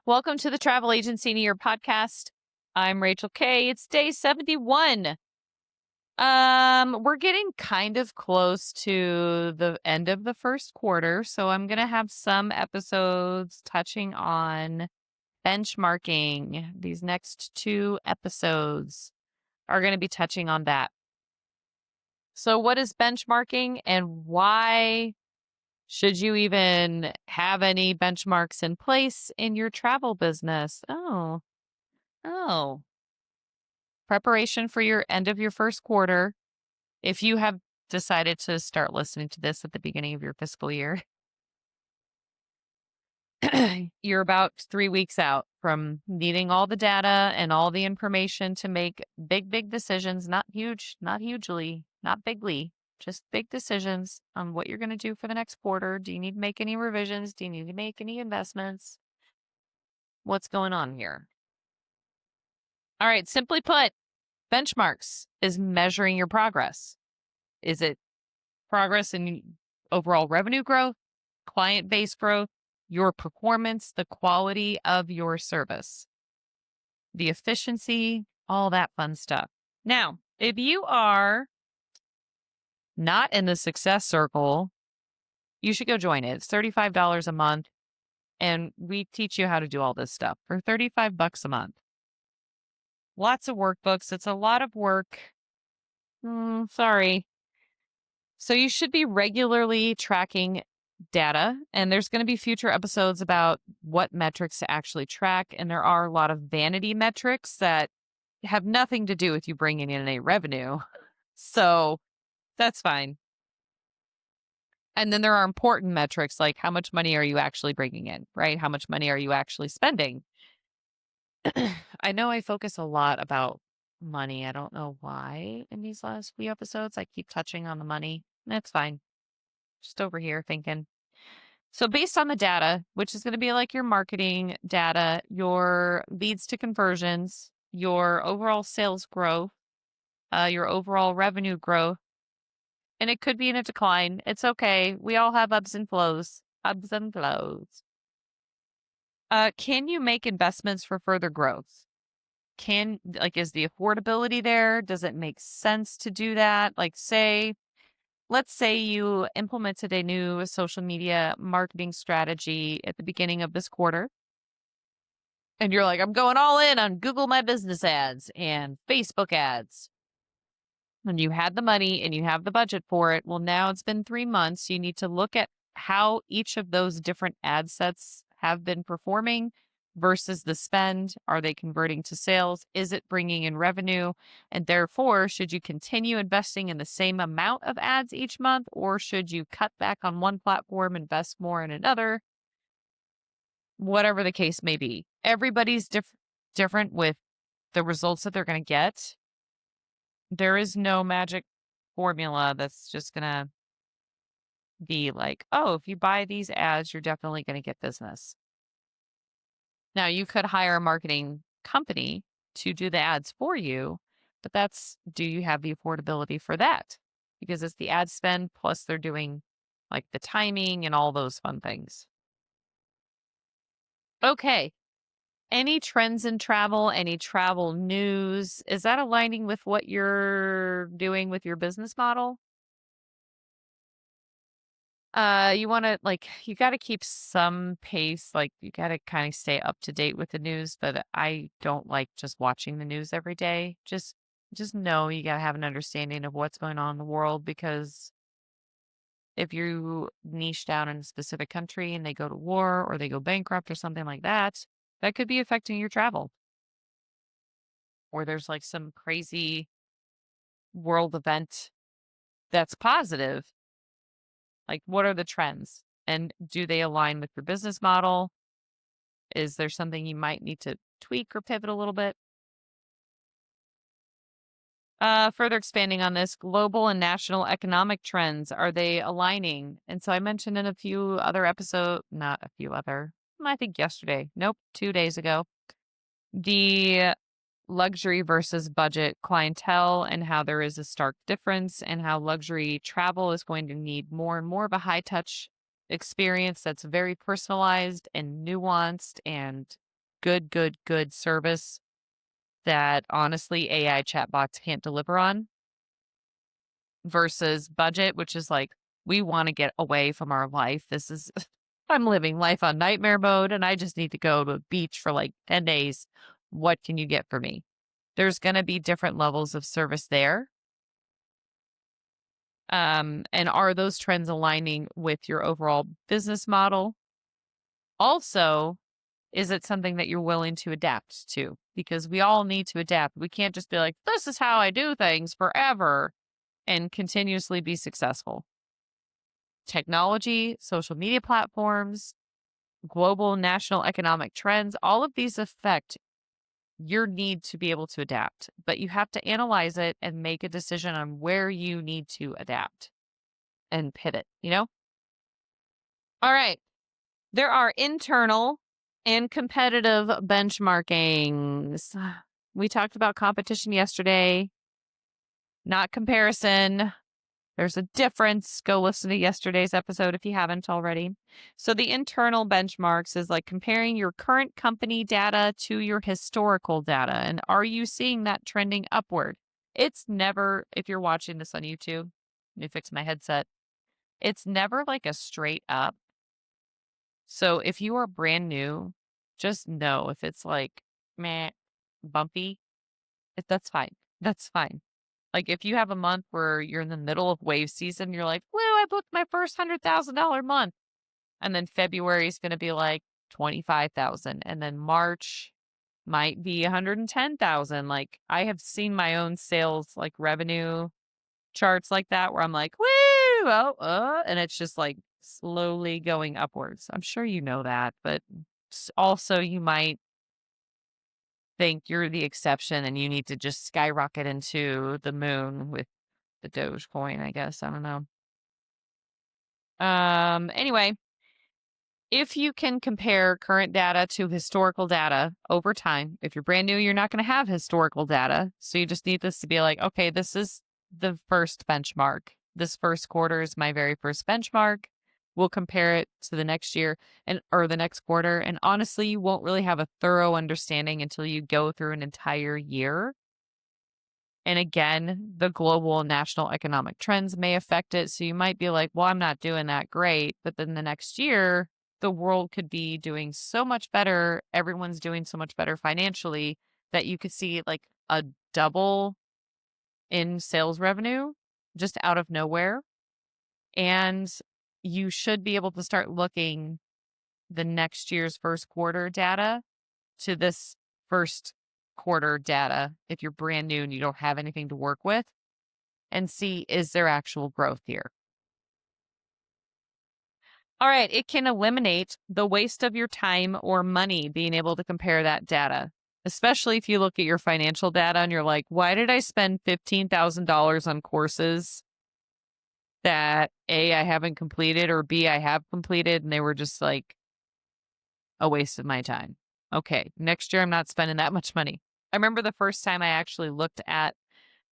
Welcome to the Travel Agency New Year podcast. I'm Rachel K. It's day 71. We're getting kind of close to the end of the first quarter, so I'm going to have some episodes touching on benchmarking. These next two episodes are going to be touching on that. So what is benchmarking and why should you even have any benchmarks in place in your travel business? Oh. Preparation for your end of your first quarter. If you have decided to start listening to this at the beginning of your fiscal year, you're about 3 weeks out from needing all the data and all the information to make big decisions, not hugely, not bigly, just big decisions on what you're going to do for the next quarter. Do you need to make any revisions? Do you need to make any investments? What's going on here? All right, simply put, benchmarks is measuring your progress. Is it progress in overall revenue growth, client base growth, your performance, the quality of your service, the efficiency, all that fun stuff? Now, if you are not in the success circle, you should go join it. It's $35 a month, and we teach you how to do all this stuff for $35 a month. Lots of workbooks. It's a lot of work. Sorry. So you should be regularly tracking data, and there's going to be future episodes about what metrics to actually track. And there are a lot of vanity metrics that have nothing to do with you bringing in any revenue. So that's fine. And then there are important metrics like how much money are you actually bringing in, right? How much money are you actually spending? I know I focus a lot about money. I don't know why in these last few episodes I keep touching on the money. That's fine. Just over here thinking. So based on the data, which is going to be like your marketing data, your leads to conversions, your overall sales growth, your overall revenue growth, and it could be in a decline. It's okay. We all have ups and flows. Ups and flows. Can you make investments for further growth? Is the affordability there? Does it make sense to do that? Let's say you implemented a new social media marketing strategy at the beginning of this quarter. And you're like, I'm going all in on Google My Business ads and Facebook ads. And you had the money and you have the budget for it. Well, now it's been 3 months. You need to look at how each of those different ad sets have been performing versus the spend. Are they converting to sales? Is it bringing in revenue? And therefore, should you continue investing in the same amount of ads each month, or should you cut back on one platform, invest more in another? Whatever the case may be. Everybody's different with the results that they're going to get. There is no magic formula that's just going to be like, oh, if you buy these ads, you're definitely going to get business. Now, you could hire a marketing company to do the ads for you, but do you have the affordability for that? Because it's the ad spend plus they're doing like the timing and all those fun things. Okay. Any trends in travel, any travel news, is that aligning with what you're doing with your business model? You want to you got to keep some pace. You got to kind of stay up to date with the news, but I don't like just watching the news every day. Just know you got to have an understanding of what's going on in the world, because if you niche down in a specific country and they go to war or they go bankrupt or something like that, that could be affecting your travel. Or there's like some crazy world event that's positive. Like, what are the trends? And do they align with your business model? Is there something you might need to tweak or pivot a little bit? Further expanding on this, global and national economic trends, are they aligning? And so I mentioned in a few other episodes, not a few other, I think yesterday, nope, 2 days ago, the luxury versus budget clientele and how there is a stark difference, and how luxury travel is going to need more and more of a high touch experience that's very personalized and nuanced and good service that honestly AI chatbots can't deliver on, versus budget, which is like, we want to get away from our life. This is, I'm living life on nightmare mode and I just need to go to a beach for like 10 days. What can you get for me? There's going to be different levels of service there. And are those trends aligning with your overall business model? Also, is it something that you're willing to adapt to? Because we all need to adapt. We can't just be like, this is how I do things forever and continuously be successful. Technology, social media platforms, global national economic trends, all of these affect your need to be able to adapt. But you have to analyze it and make a decision on where you need to adapt and pivot, you know? All right. There are internal and competitive benchmarkings. We talked about competition yesterday, not comparison. There's a difference. Go listen to yesterday's episode if you haven't already. So, the internal benchmarks is like comparing your current company data to your historical data. And are you seeing that trending upward? It's never, if you're watching this on YouTube, let me fix my headset. It's never like a straight up. So if you are brand new, just know if it's like meh, bumpy, that's fine. That's fine. Like if you have a month where you're in the middle of wave season, you're like, woo, I booked my first $100,000 month. And then February is going to be like 25,000. And then March might be 110,000. Like I have seen my own sales, like revenue charts like that where I'm like, woo, and it's just like slowly going upwards. I'm sure you know that, but also you might think you're the exception and you need to just skyrocket into the moon with the Dogecoin, I guess. I don't know. Anyway, if you can compare current data to historical data over time, if you're brand new, you're not going to have historical data. So you just need this to be like, okay, this is the first benchmark. This first quarter is my very first benchmark. We'll compare it to the next year or the next quarter. And honestly, you won't really have a thorough understanding until you go through an entire year. And again, the global and national economic trends may affect it. So you might be like, well, I'm not doing that great. But then the next year, the world could be doing so much better. Everyone's doing so much better financially that you could see like a double in sales revenue just out of nowhere. And you should be able to start looking the next year's first quarter data to this first quarter data if you're brand new and you don't have anything to work with and see, is there actual growth here? All right, it can eliminate the waste of your time or money being able to compare that data, especially if you look at your financial data and you're like, why did I spend $15,000 on courses that A, I haven't completed, or B, I have completed and they were just like a waste of my time? Okay, next year I'm not spending that much money. I remember the first time I actually looked at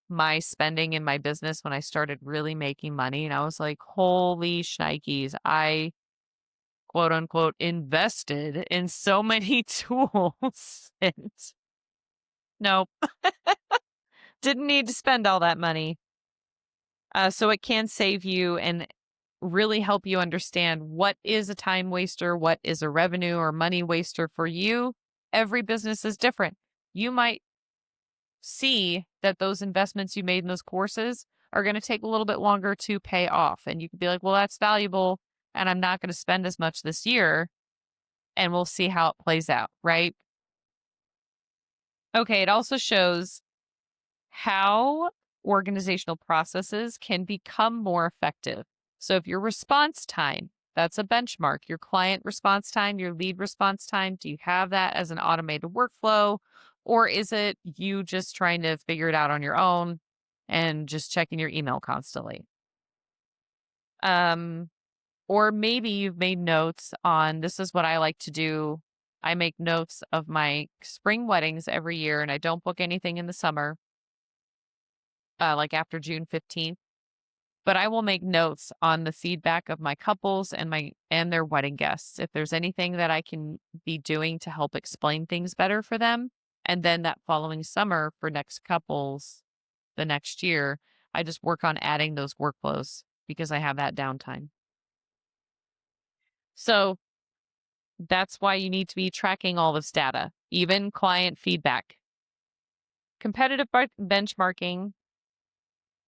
my spending in my business when I started really making money. And I was like, holy shnikes, I quote unquote invested in so many tools. And nope, didn't need to spend all that money. So it can save you and really help you understand what is a time waster, what is a revenue or money waster for you. Every business is different. You might see that those investments you made in those courses are going to take a little bit longer to pay off. And you could be like, well, that's valuable. And I'm not going to spend as much this year. And we'll see how it plays out. Right. Okay. It also shows how organizational processes can become more effective. So if your response time, that's a benchmark, your client response time, your lead response time, do you have that as an automated workflow? Or is it you just trying to figure it out on your own and just checking your email constantly? Um, or maybe you've made notes on this is what I like to do. I make notes of my spring weddings every year and I don't book anything in the summer, like after June 15th. But I will make notes on the feedback of my couples and their wedding guests. If there's anything that I can be doing to help explain things better for them. And then that following summer for next couples, the next year, I just work on adding those workflows because I have that downtime. So that's why you need to be tracking all this data, even client feedback. Competitive benchmarking,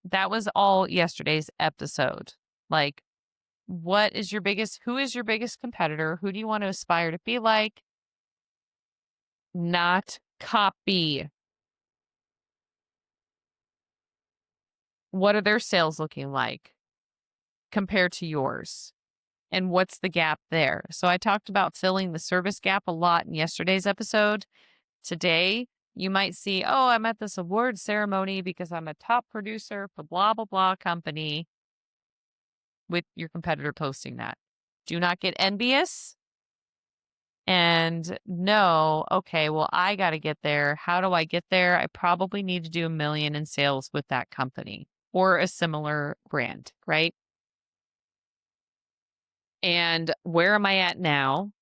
that was all yesterday's episode. Like, who is your biggest competitor? Who do you want to aspire to be like? Not copy. What are their sales looking like compared to yours? And what's the gap there? So I talked about filling the service gap a lot in yesterday's episode. Today, you might see, oh, I'm at this award ceremony because I'm a top producer for blah, blah, blah company, with your competitor posting that. Do not get envious and know, okay, well, I got to get there. How do I get there? I probably need to do $1 million in sales with that company or a similar brand, right? And where am I at now?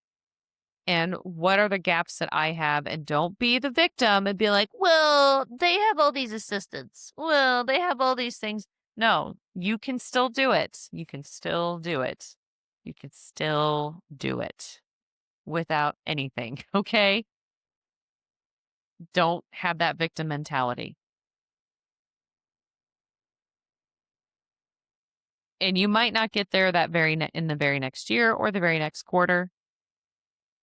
And what are the gaps that I have? And don't be the victim and be like, well, they have all these assistants. Well, they have all these things. No, you can still do it. You can still do it. You can still do it without anything. Okay. Don't have that victim mentality. And you might not get there in the very next year or the very next quarter,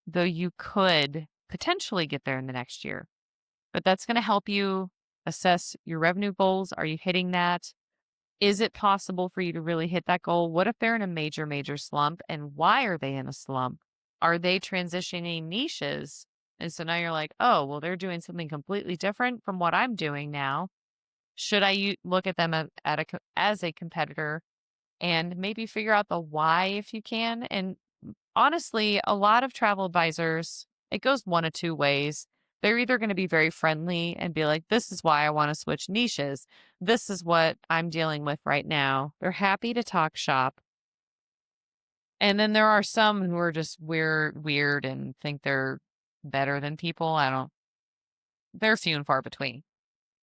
though you could potentially get there in the next year. But that's going to help you assess your revenue goals. Are you hitting that? Is it possible for you to really hit that goal? What if they're in a major, major slump? And why are they in a slump? Are they transitioning niches? And so now you're like, oh, well, they're doing something completely different from what I'm doing now. Should I look at them as a competitor and maybe figure out the why if you can? And honestly, a lot of travel advisors, it goes one of two ways. They're either going to be very friendly and be like, this is why I want to switch niches. This is what I'm dealing with right now. They're happy to talk shop. And then there are some who are just weird and think they're better than people. They're few and far between.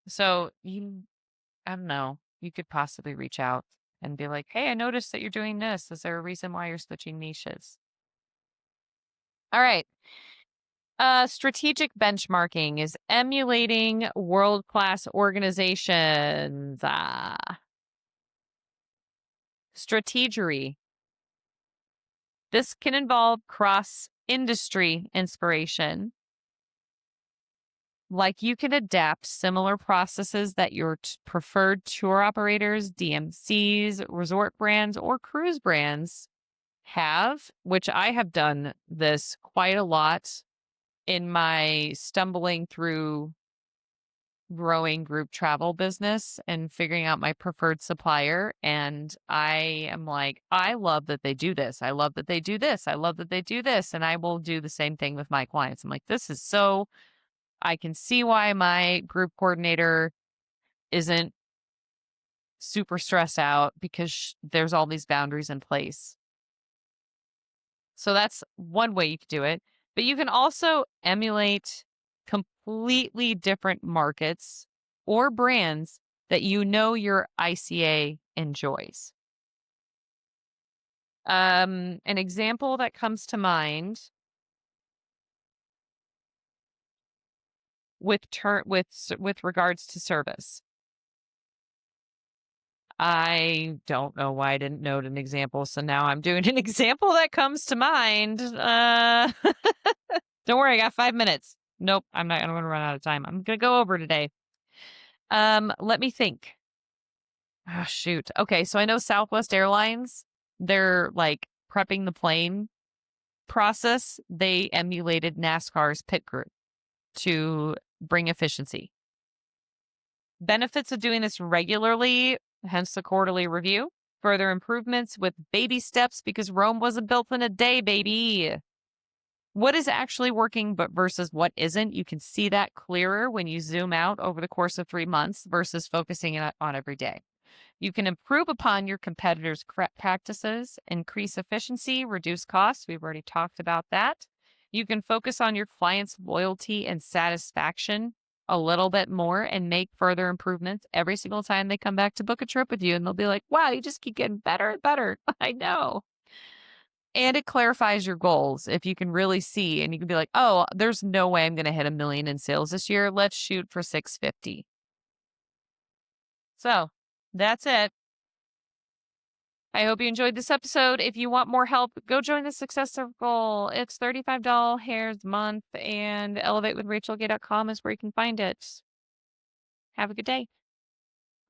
So I don't know, you could possibly reach out and be like, hey, I noticed that you're doing this. Is there a reason why you're switching niches? All right. Strategic benchmarking is emulating world-class organizations. Strategery. This can involve cross-industry inspiration. Like you can adapt similar processes that your preferred tour operators, DMCs, resort brands, or cruise brands have, which I have done this quite a lot in my stumbling through growing group travel business and figuring out my preferred supplier. And I am like, I love that they do this. I love that they do this. I love that they do this. And I will do the same thing with my clients. I'm like, I can see why my group coordinator isn't super stressed out because there's all these boundaries in place. So that's one way you could do it. But you can also emulate completely different markets or brands that you know your ICA enjoys. An example that comes to mind with regards to service. I don't know why I didn't note an example, so now I'm doing an example that comes to mind. Don't worry, I got 5 minutes. Nope, I'm not going to run out of time. I'm going to go over today. Let me think. Oh, shoot. Okay, so I know Southwest Airlines, they're like prepping the plane process. They emulated NASCAR's pit crew to bring efficiency. Benefits of doing this regularly, hence the quarterly review. Further improvements with baby steps because Rome wasn't built in a day, baby. What is actually working but versus what isn't, you can see that clearer when you zoom out over the course of 3 months versus focusing on every day. You can improve upon your competitors' practices, increase efficiency, reduce costs. We've already talked about that. You can focus on your clients' loyalty and satisfaction a little bit more and make further improvements every single time they come back to book a trip with you. And they'll be like, wow, you just keep getting better and better. I know. And it clarifies your goals if you can really see and you can be like, oh, there's no way I'm going to hit 1 million in sales this year. Let's shoot for 650. So that's it. I hope you enjoyed this episode. If you want more help, go join the Success Circle. It's $35 hairs a month, and elevatewithrachelgay.com is where you can find it. Have a good day.